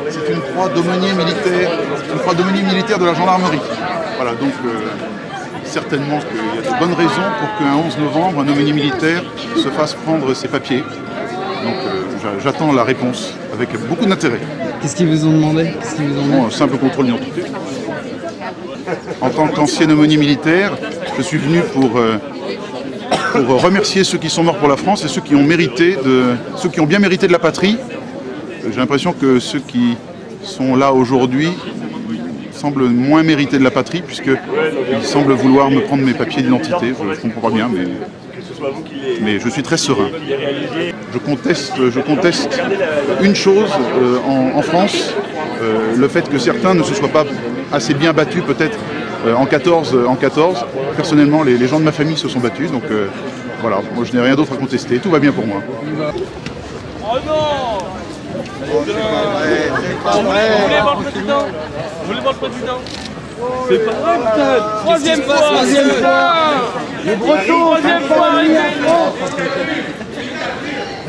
c'est une croix d'aumônier militaire de la gendarmerie. Voilà, donc certainement qu'il y a de bonnes raisons pour qu'un 11 novembre, un aumônier militaire se fasse prendre ses papiers. Donc j'attends la réponse avec beaucoup d'intérêt. Qu'est-ce qu'ils vous ont demandé? Un simple contrôle d'identité. En tant qu'ancien aumônier militaire, je suis venu pour remercier ceux qui sont morts pour la France et ceux qui ont bien mérité de la patrie. J'ai l'impression que ceux qui sont là aujourd'hui semblent moins mériter de la patrie puisqu'ils semblent vouloir me prendre mes papiers d'identité. Je ne comprends pas bien, mais je suis très serein. Je conteste une chose en France, le fait que certains ne se soient pas assez bien battus peut-être en 14. Personnellement, les gens de ma famille se sont battus, donc voilà, moi je n'ai rien d'autre à contester, tout va bien pour moi. Oh non! Vous voulez voir le président? Vous voulez voir le président? C'est pas vrai, putain! Troisième fois! Le breton! Troisième fois!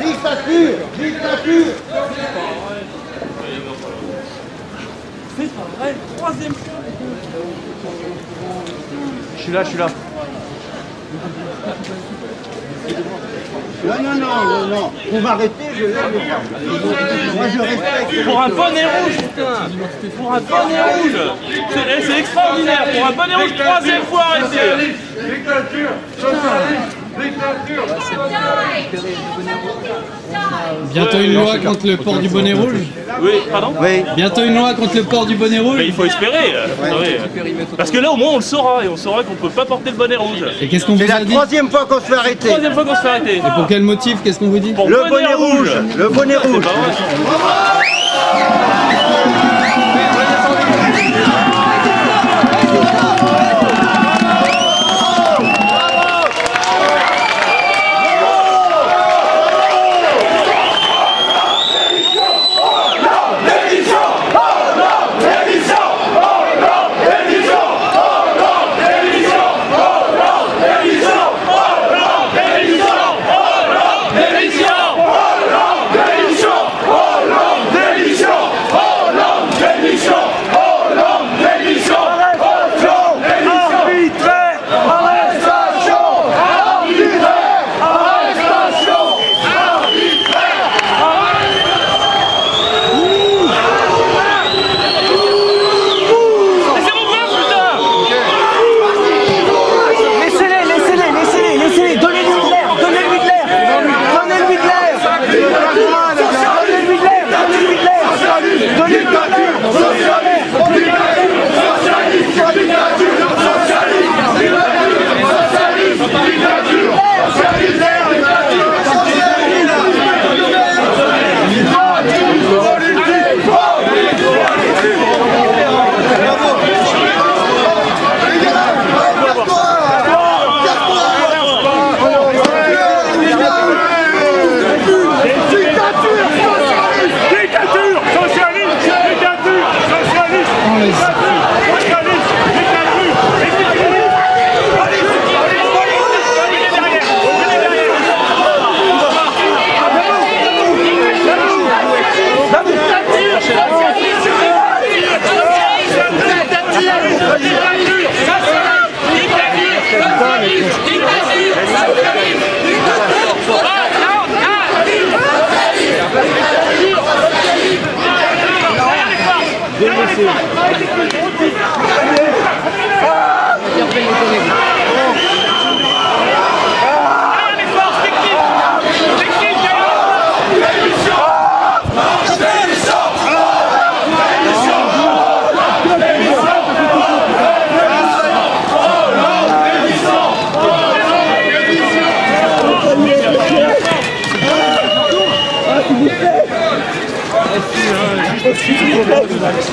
Dictature! Dictature! C'est pas vrai! Troisième fois! Je suis là. Non. Vous m'arrêtez, je vais le faire. Moi, je respecte. Pour un bonnet rouge, putain! Pour un bonnet rouge! C'est extraordinaire! Pour un bonnet rouge, troisième fois arrêté! Dictature! Socialiste! Dictature! Bientôt une loi contre le port du bonnet rouge? Oui, pardon? Oui. Bientôt une loi contre le port du bonnet rouge? Mais il faut espérer. Parce que là, au moins, on le saura. Et on saura qu'on ne peut pas porter le bonnet rouge. Et qu'est-ce qu'on vous a dit? C'est la troisième fois qu'on se fait arrêter. Troisième fois qu'on se fait arrêter. Et pour quel motif? Qu'est-ce qu'on vous dit? Pour Le bonnet rouge. Le bonnet rouge.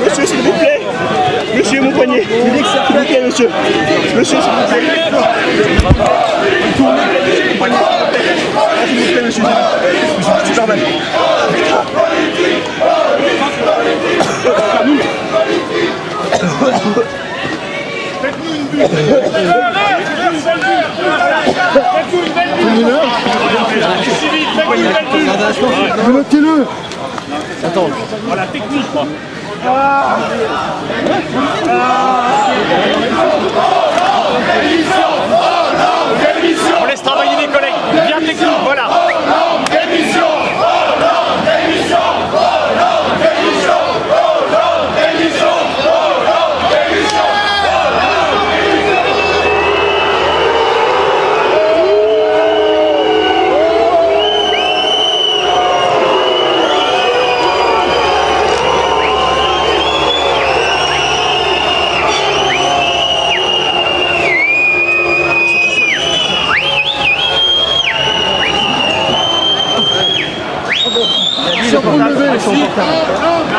Monsieur, s'il vous plaît. Monsieur, mon poignet. S'il vous plaît, monsieur. Monsieur, s'il vous plaît. S'il vous plaît, monsieur. C'est normal. Faites-nous une bulle. Faites-nous une belle bulle. Civil, faites-nous une belle bulle. Notez-le. Attends, voilà, technique, quoi. On laisse travailler les collègues. Bien technique, voilà.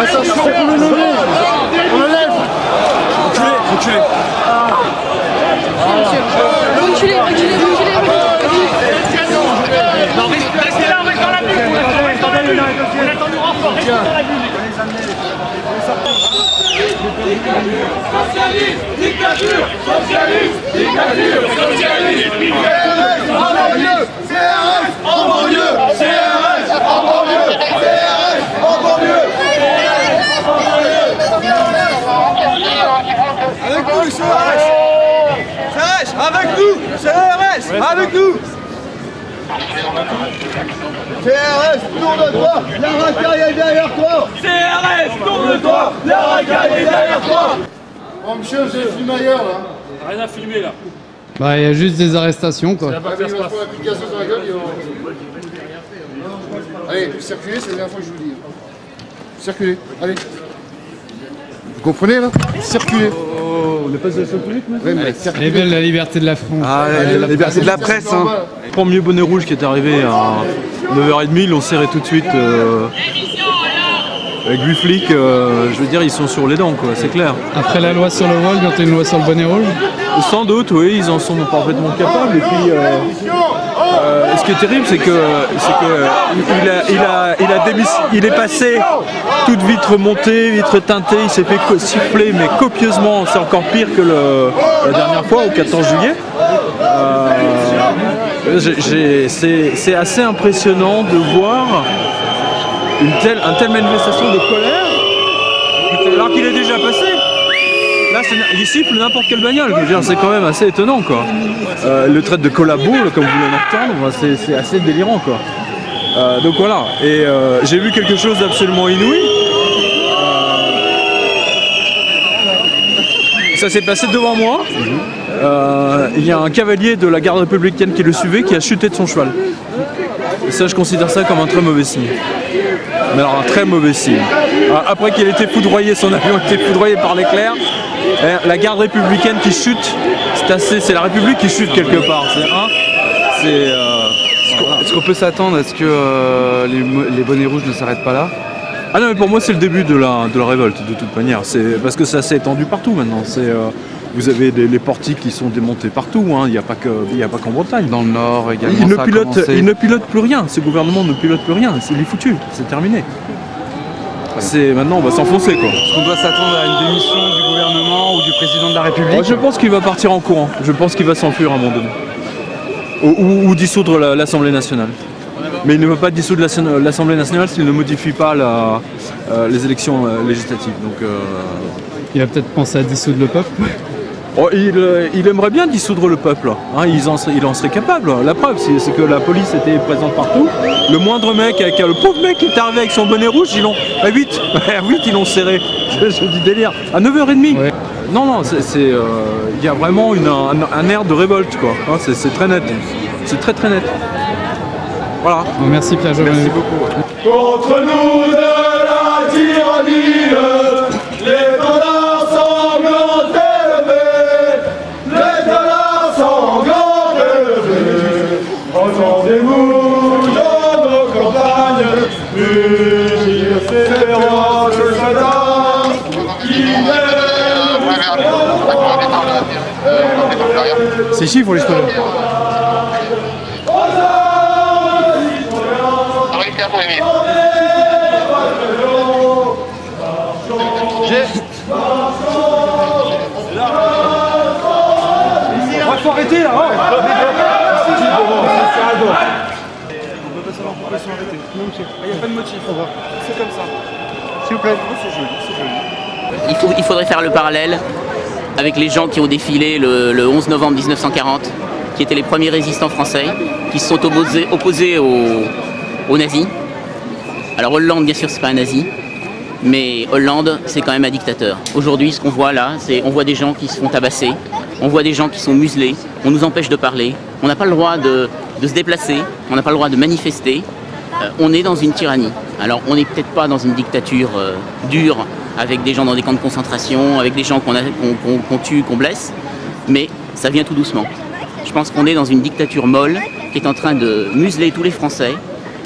Attention, pour le lever. On le lève. Reculez. Reculez. Non, restez là, on reste dans la bulle. On attend du renfort, restez dans la bulle. Socialiste, dictature, en banlieue, CRS, en banlieue, CRS, en banlieue, CRS, en banlieue. Avec nous, CRS. CRS, avec nous, CRS, avec nous. CRS, tourne-toi, la racaille est derrière toi. CRS, tourne-toi, la racaille est derrière toi. Oh monsieur, j'ai le film ailleurs là. Rien à filmer là. Bah, il y a juste des arrestations, quoi. Il va se prendre un coup de gazon sur la gueule. Allez, circulez, c'est la dernière fois que je vous le dis. Circulez, allez. Vous comprenez là? Circulez. On est pas sur le public, mais Ouais, mais Elle est circulez. belle la liberté de la France. Ah, la liberté de la presse. Hein. Premier bonnet rouge qui est arrivé à 9h30, ils l'ont serré tout de suite. Avec 8 flics, je veux dire, ils sont sur les dents, quoi, c'est clair. Après la loi sur le vol, quand il y a une loi sur le bonnet rouge. Sans doute, oui, ils en sont parfaitement capables. Et puis, ce qui est terrible, c'est que il est passé toute vitre montée, vitre teintée, il s'est fait siffler, mais copieusement. C'est encore pire que la dernière fois, au 14 juillet. C'est assez impressionnant de voir une telle manifestation de colère, alors qu'il est déjà passé. Là, il siffle n'importe quelle bagnole. Je veux dire, c'est quand même assez étonnant, quoi. Le trait de collabo, comme vous voulez l'entendre, c'est assez délirant, quoi. Donc voilà. Et j'ai vu quelque chose d'absolument inouï. Ça s'est passé devant moi. Il y a un cavalier de la garde républicaine qui le suivait, qui a chuté de son cheval. Et ça, je considère ça comme un très mauvais signe. Mais alors, un très mauvais signe. Après qu'il ait été foudroyé, son avion a été foudroyé par l'éclair, la garde républicaine qui chute, c'est la République qui chute quelque part. Est-ce qu'on peut s'attendre à ce que les bonnets rouges ne s'arrêtent pas là? Ah non, mais pour moi, c'est le début de la révolte, de toute manière. Parce que ça s'est étendu partout maintenant. Vous avez les portiques qui sont démontés partout, hein. Il n'y a pas qu'en Bretagne. Dans le Nord également. Il ne pilote plus rien, ce gouvernement ne pilote plus rien, il est foutu, c'est terminé. Maintenant on va s'enfoncer, quoi. Est-ce qu'on doit s'attendre à une démission du gouvernement ou du président de la République? Je pense qu'il va partir en courant, je pense qu'il va s'enfuir à un moment donné. Ou dissoudre l'Assemblée nationale. Mais il ne veut pas dissoudre l'Assemblée nationale s'il ne modifie pas les élections législatives. Donc, Il va peut-être penser à dissoudre le peuple. Oh, il aimerait bien dissoudre le peuple, hein, il en serait capable. La preuve, c'est que la police était présente partout. Le moindre mec, le pauvre mec qui est arrivé avec son bonnet rouge, à 8, ils l'ont serré. Je dis délire. À 9h30. Ouais. Non, il y a vraiment un air de révolte, quoi. Hein, c'est très net. C'est très très net. Voilà. Bon, merci Pierre Jovet. Merci beaucoup. Contre nous de la tyrannie, les dollars sanglants élevés, les dollars sanglants élevés. Entendez-vous dans nos campagnes, mugir ces féroces soldats qui mènent. C'est chiffre l'histoire. Faut arrêter là, hein. On peut pas savoir pourquoi ils sont arrêtés. il faut voir. C'est comme ça. S'il vous plaît. C'est joli, c'est joli. Il faudrait faire le parallèle avec les gens qui ont défilé le 11 novembre 1940, qui étaient les premiers résistants français, qui se sont opposés aux nazis. Alors Hollande, bien sûr, c'est pas un nazi, mais Hollande, c'est quand même un dictateur. Aujourd'hui, ce qu'on voit là, c'est on voit des gens qui se font tabasser, on voit des gens qui sont muselés, on nous empêche de parler, on n'a pas le droit de se déplacer, on n'a pas le droit de manifester. On est dans une tyrannie. Alors on n'est peut-être pas dans une dictature dure, avec des gens dans des camps de concentration, avec des gens qu'on tue, qu'on blesse, mais ça vient tout doucement. Je pense qu'on est dans une dictature molle qui est en train de museler tous les Français,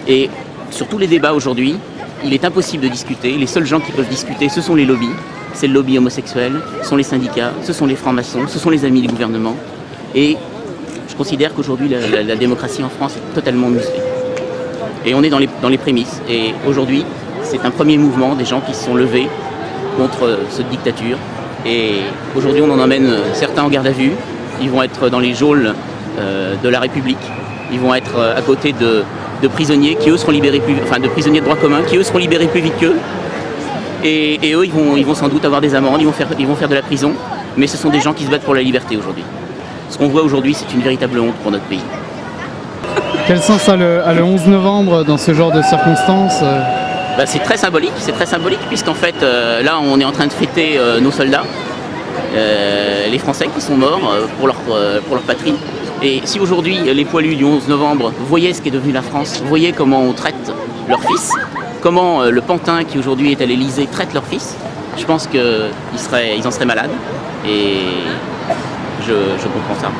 et sur tous les débats aujourd'hui, il est impossible de discuter. Les seuls gens qui peuvent discuter, ce sont les lobbies. C'est le lobby homosexuel, ce sont les syndicats, ce sont les francs-maçons, ce sont les amis du gouvernement. Et je considère qu'aujourd'hui, la démocratie en France est totalement muselée. Et on est dans les prémices. Et aujourd'hui, c'est un premier mouvement des gens qui se sont levés contre cette dictature. Et aujourd'hui, on en emmène certains en garde à vue. Ils vont être dans les geôles de la République. Ils vont être à côté de prisonniers qui eux seront libérés de prisonniers de droit commun qui eux seront libérés plus vite qu'eux. Et eux, ils vont sans doute avoir des amendes, ils vont faire de la prison. Mais ce sont des gens qui se battent pour la liberté aujourd'hui. Ce qu'on voit aujourd'hui, c'est une véritable honte pour notre pays. Quel sens a le 11 novembre dans ce genre de circonstances? C'est très symbolique, puisqu'en fait, là, on est en train de fêter nos soldats, les Français qui sont morts pour leur patrie. Et si aujourd'hui, les poilus du 11 novembre voyaient ce qu'est devenu la France, voyaient comment on traite leurs fils, comment le pantin qui aujourd'hui est à l'Élysée traite leurs fils, je pense qu'ils en seraient malades. Et je comprends ça.